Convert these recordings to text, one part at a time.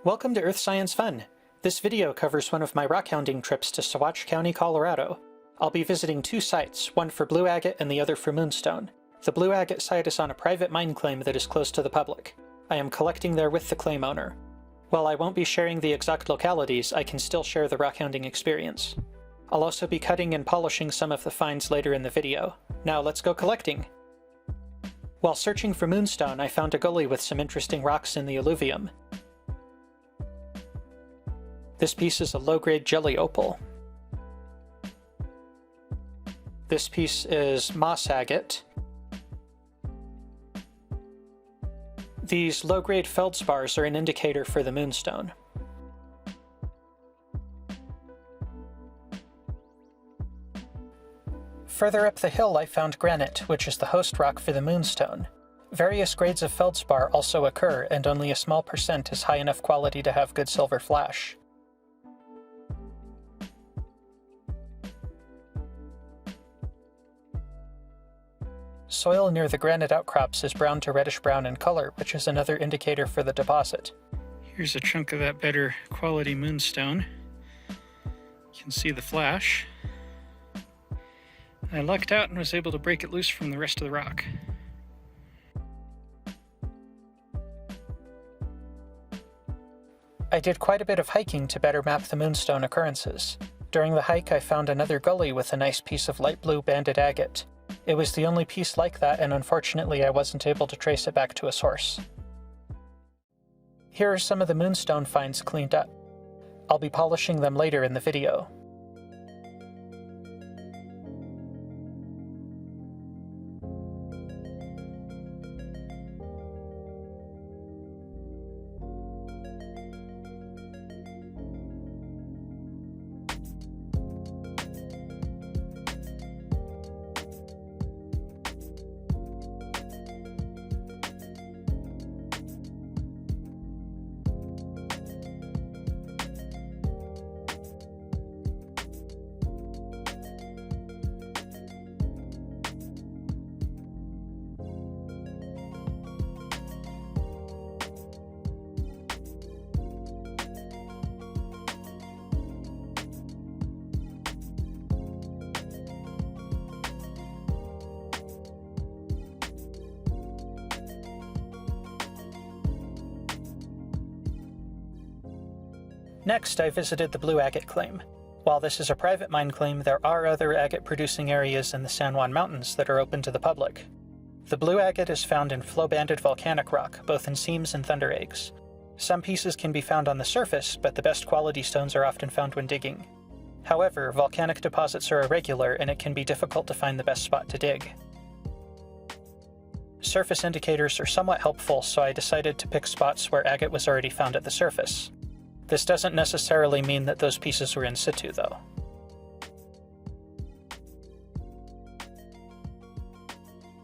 Welcome to Earth Science Fun! This video covers one of my rockhounding trips to Saguache County, Colorado. I'll be visiting two sites, one for blue agate and the other for Moonstone. The blue agate site is on a private mine claim that is close to the public. I am collecting there with the claim owner. While I won't be sharing the exact localities, I can still share the rockhounding experience. I'll also be cutting and polishing some of the finds later in the video. Now let's go collecting! While searching for Moonstone, I found a gully with some interesting rocks in the alluvium. This piece is a low-grade jelly opal. This piece is moss agate. These low-grade feldspars are an indicator for the Moonstone. Further up the hill I found granite, which is the host rock for the Moonstone. Various grades of feldspar also occur, and only a small percent is high enough quality to have good silver flash. Soil near the granite outcrops is brown to reddish-brown in color, which is another indicator for the deposit. Here's a chunk of that better quality Moonstone. You can see the flash. I lucked out and was able to break it loose from the rest of the rock. I did quite a bit of hiking to better map the Moonstone occurrences. During the hike I found another gully with a nice piece of light blue banded agate. It was the only piece like that, and unfortunately I wasn't able to trace it back to a source. Here are some of the Moonstone finds cleaned up. I'll be polishing them later in the video. Next, I visited the blue agate claim. While this is a private mine claim, there are other agate-producing areas in the San Juan Mountains that are open to the public. The blue agate is found in flow-banded volcanic rock, both in seams and thunder eggs. Some pieces can be found on the surface, but the best quality stones are often found when digging. However, volcanic deposits are irregular, and it can be difficult to find the best spot to dig. Surface indicators are somewhat helpful, so I decided to pick spots where agate was already found at the surface. This doesn't necessarily mean that those pieces were in situ, though.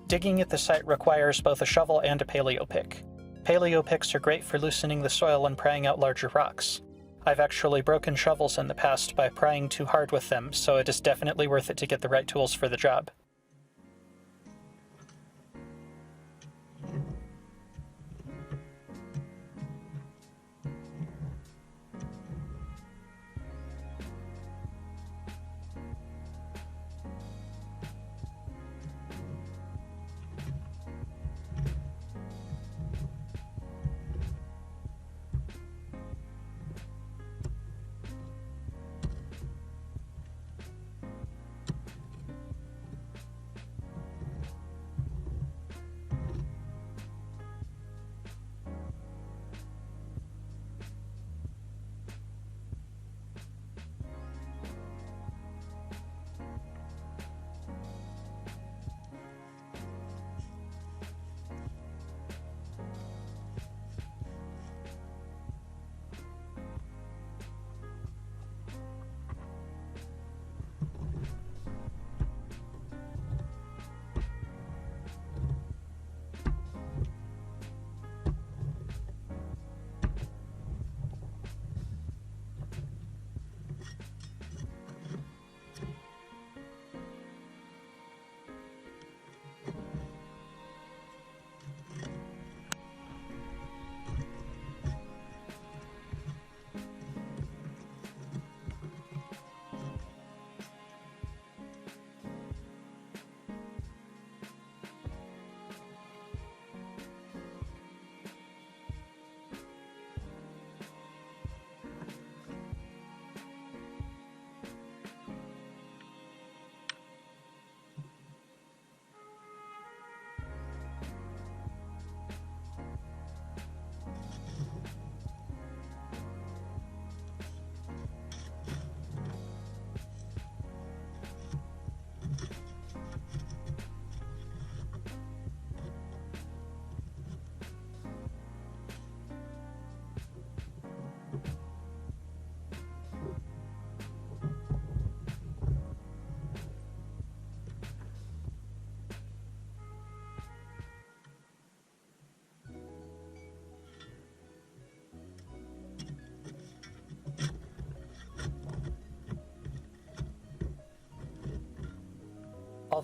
Digging at the site requires both a shovel and a paleo pick. Paleo picks are great for loosening the soil and prying out larger rocks. I've actually broken shovels in the past by prying too hard with them, so it is definitely worth it to get the right tools for the job.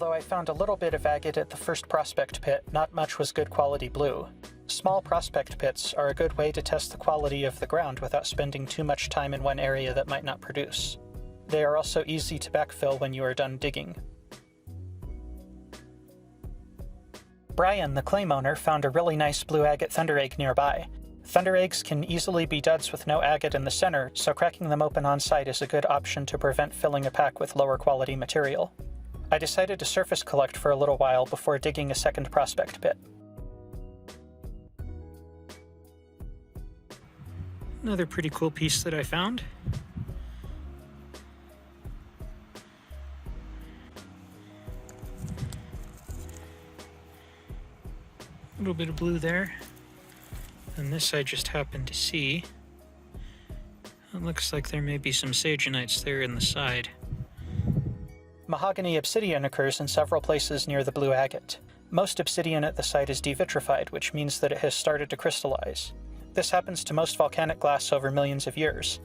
Although I found a little bit of agate at the first prospect pit, not much was good quality blue. Small prospect pits are a good way to test the quality of the ground without spending too much time in one area that might not produce. They are also easy to backfill when you are done digging. Brian, the claim owner, found a really nice blue agate thunder egg nearby. Thunder eggs can easily be duds with no agate in the center, so cracking them open on site is a good option to prevent filling a pack with lower quality material. I decided to surface collect for a little while before digging a second prospect pit. Another pretty cool piece that I found. A little bit of blue there. And this I just happened to see. It looks like there may be some sagenites there in the side. Mahogany obsidian occurs in several places near the blue agate. Most obsidian at the site is devitrified, which means that it has started to crystallize. This happens to most volcanic glass over millions of years.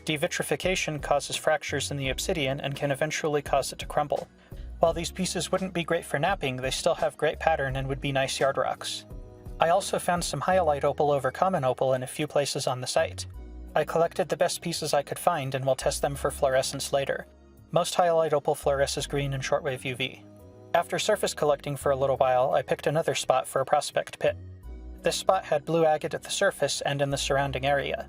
Devitrification causes fractures in the obsidian and can eventually cause it to crumble. While these pieces wouldn't be great for knapping, they still have great pattern and would be nice yard rocks. I also found some hyalite opal over common opal in a few places on the site. I collected the best pieces I could find and will test them for fluorescence later. Most hyalite opal fluoresces green in shortwave UV. After surface collecting for a little while, I picked another spot for a prospect pit. This spot had blue agate at the surface and in the surrounding area.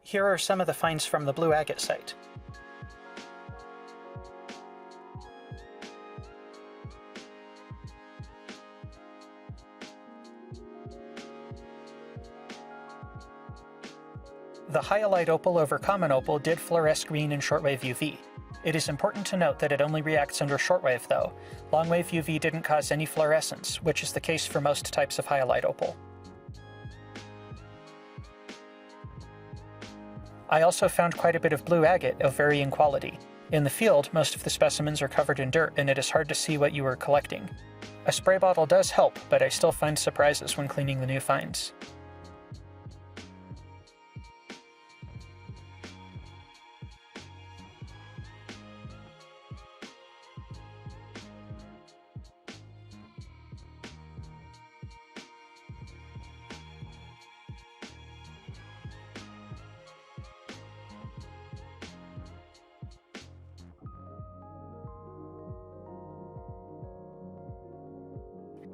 Here are some of the finds from the blue agate site. The hyalite opal over common opal did fluoresce green in shortwave UV. It is important to note that it only reacts under shortwave though. Longwave UV didn't cause any fluorescence, which is the case for most types of hyalite opal. I also found quite a bit of blue agate of varying quality. In the field, most of the specimens are covered in dirt and it is hard to see what you are collecting. A spray bottle does help, but I still find surprises when cleaning the new finds.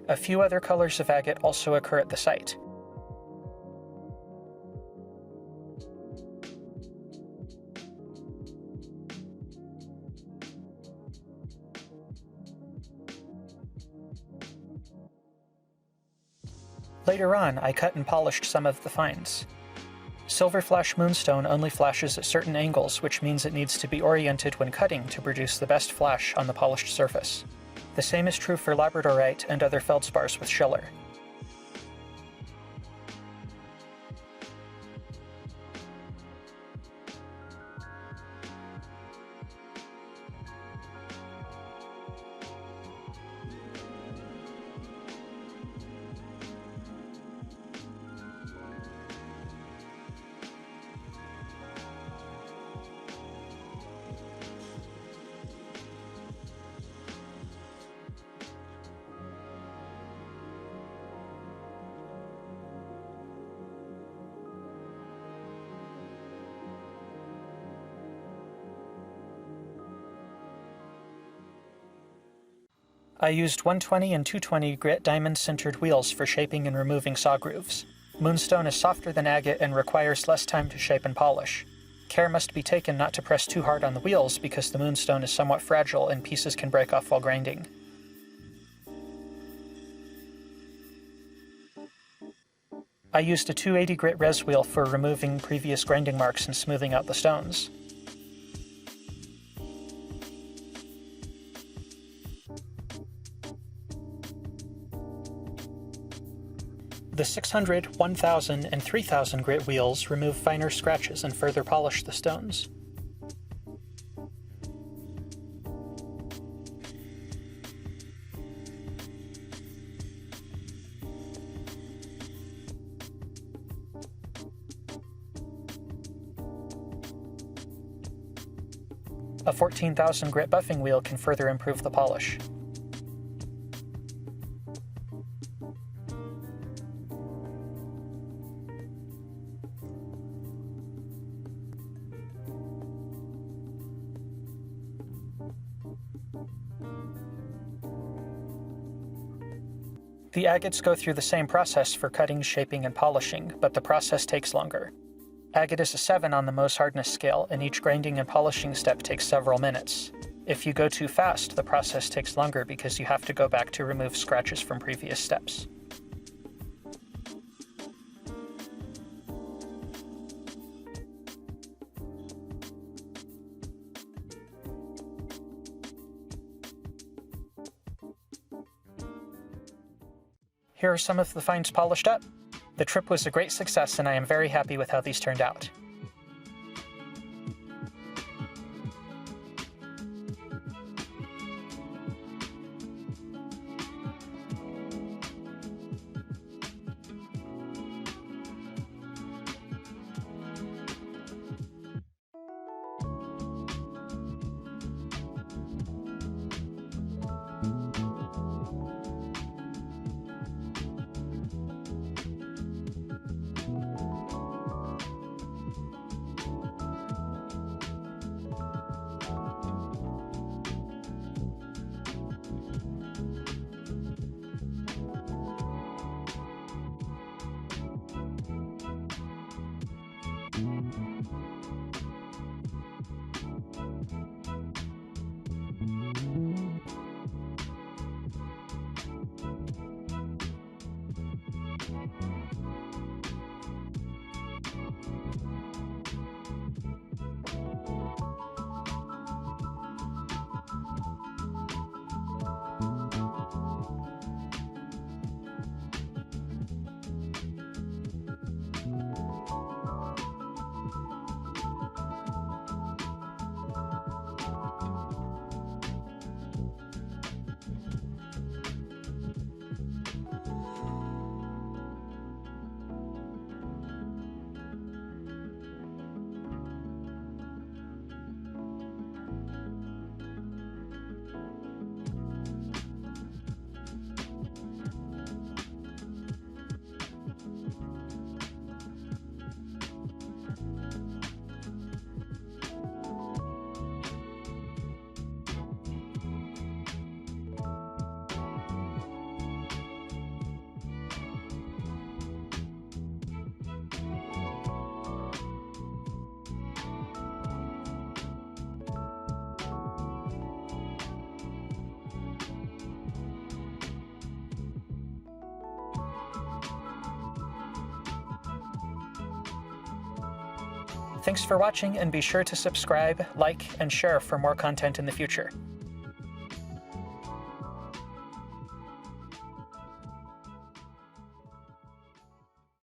A few other colors of agate also occur at the site. Later on, I cut and polished some of the finds. Silver Flash Moonstone only flashes at certain angles, which means it needs to be oriented when cutting to produce the best flash on the polished surface. The same is true for Labradorite and other feldspars with schiller. I used 120 and 220 grit diamond-sintered wheels for shaping and removing saw grooves. Moonstone is softer than agate and requires less time to shape and polish. Care must be taken not to press too hard on the wheels because the moonstone is somewhat fragile and pieces can break off while grinding. I used a 280 grit res wheel for removing previous grinding marks and smoothing out the stones. The 600, 1000, and 3000 grit wheels remove finer scratches and further polish the stones. A 14,000 grit buffing wheel can further improve the polish. The agates go through the same process for cutting, shaping, and polishing, but the process takes longer. Agate is a 7 on the Mohs hardness scale, and each grinding and polishing step takes several minutes. If you go too fast, the process takes longer because you have to go back to remove scratches from previous steps. Here are some of the finds polished up. The trip was a great success and I am very happy with how these turned out. Thanks for watching, and be sure to subscribe, like, and share for more content in the future.